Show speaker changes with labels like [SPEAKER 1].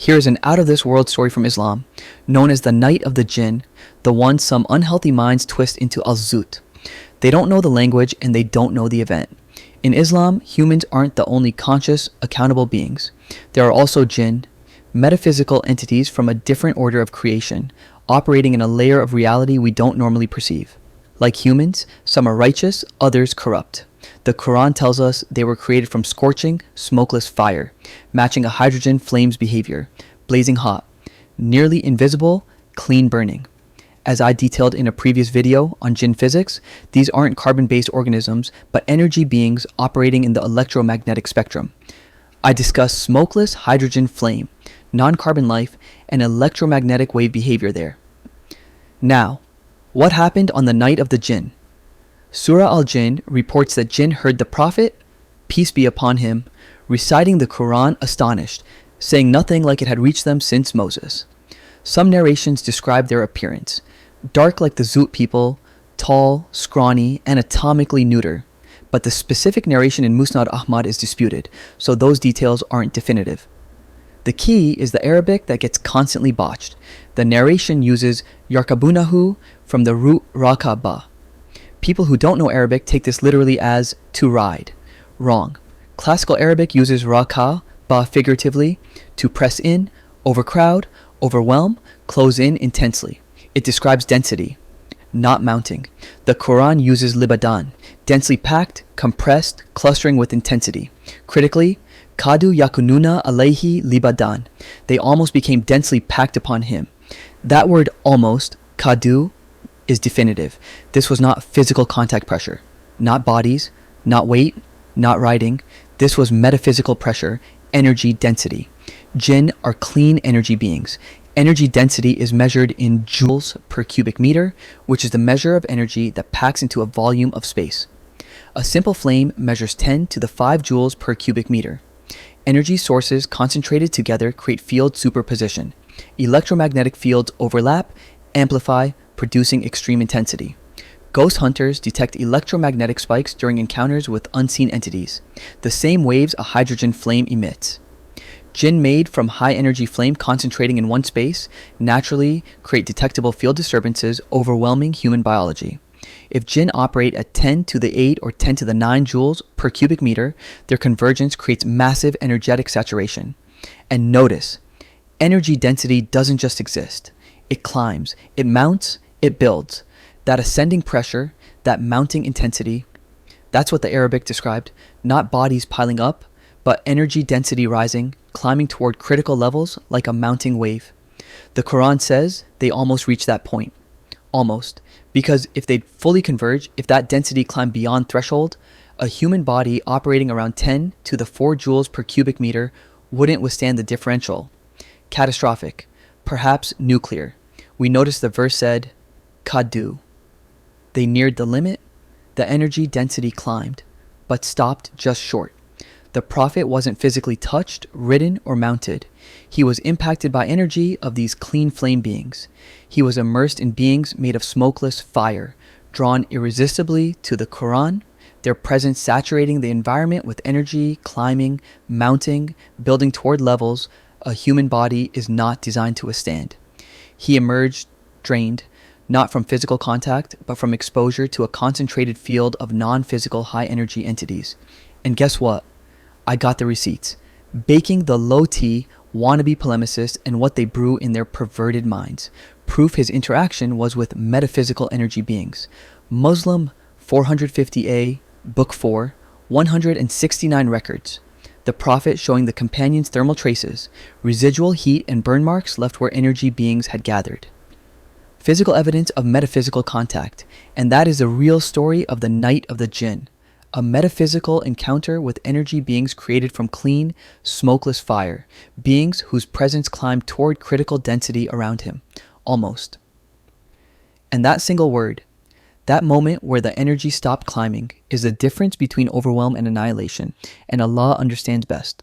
[SPEAKER 1] Here is an out-of-this-world story from Islam, known as the Night of the Jinn, the one some unhealthy minds twist into al-zutt. They don't know the language and they don't know the event. In Islam, humans aren't the only conscious, accountable beings. There are also jinn, metaphysical entities from a different order of creation, operating in a layer of reality we don't normally perceive. Like humans, some are righteous, others corrupt. The Quran tells us they were created from scorching, smokeless fire, matching a hydrogen flame's behavior, blazing hot, nearly invisible, clean burning. As I detailed in a previous video on Jinn physics, these aren't carbon-based organisms, but energy beings operating in the electromagnetic spectrum. I discuss smokeless hydrogen flame, non-carbon life, and electromagnetic wave behavior there. Now, what happened on the night of the Jinn? Surah al-Jinn reports that Jinn heard the Prophet, peace be upon him, reciting the Quran astonished, saying nothing like it had reached them since Moses. Some narrations describe their appearance, dark like the Zutt people, tall, scrawny, anatomically neuter. But the specific narration in Musnad Ahmad is disputed, so those details aren't definitive. The key is the Arabic that gets constantly botched. The narration uses yarkabunahu from the root rakaba. People who don't know Arabic take this literally as to ride. Wrong. Classical Arabic uses raka ba figuratively to press in, overcrowd, overwhelm, close in intensely. It describes density, not mounting. The Quran uses libadan, densely packed, compressed, clustering with intensity. Critically, kadu yakununa alayhi libadan. They almost became densely packed upon him. That word almost, kadu, is definitive. This was not physical contact pressure, not bodies, not weight, not riding. This was metaphysical pressure, energy density. Jinn are clean energy beings. Energy density is measured in joules per cubic meter, which is the measure of energy that packs into a volume of space. A simple flame measures 10 to the 5 joules per cubic meter. Energy sources concentrated together create field superposition. Electromagnetic fields overlap, amplify, producing extreme intensity. Ghost hunters detect electromagnetic spikes during encounters with unseen entities, the same waves a hydrogen flame emits. Jinn made from high-energy flame concentrating in one space naturally create detectable field disturbances overwhelming human biology. If jinn operate at 10 to the 8 or 10 to the 9 joules per cubic meter, their convergence creates massive energetic saturation. And notice, energy density doesn't just exist. It climbs, it mounts, it builds. That ascending pressure, that mounting intensity, that's what the Arabic described, not bodies piling up, but energy density rising, climbing toward critical levels like a mounting wave. The Quran says they almost reached that point. Almost. Because if they'd fully converge, if that density climbed beyond threshold, a human body operating around 10 to the 4 joules per cubic meter wouldn't withstand the differential. Catastrophic. Perhaps nuclear. We notice the verse said, Kadu. They neared the limit. The energy density climbed, but stopped just short. The Prophet wasn't physically touched, ridden, or mounted. He was impacted by energy of these clean flame beings. He was immersed in beings made of smokeless fire, drawn irresistibly to the Quran, their presence saturating the environment with energy, climbing, mounting, building toward levels a human body is not designed to withstand. He emerged drained, not from physical contact, but from exposure to a concentrated field of non-physical high-energy entities. And guess what? I got the receipts. Baking the low-T wannabe polemicists and what they brew in their perverted minds. Proof his interaction was with metaphysical energy beings. Muslim 450a, Book 4, 169 records. The Prophet showing the companions thermal traces, residual heat and burn marks left where energy beings had gathered. Physical evidence of metaphysical contact, and that is the real story of the Night of the Jinn. A metaphysical encounter with energy beings created from clean, smokeless fire, beings whose presence climbed toward critical density around him, almost. And that single word, that moment where the energy stopped climbing, is the difference between overwhelm and annihilation, and Allah understands best.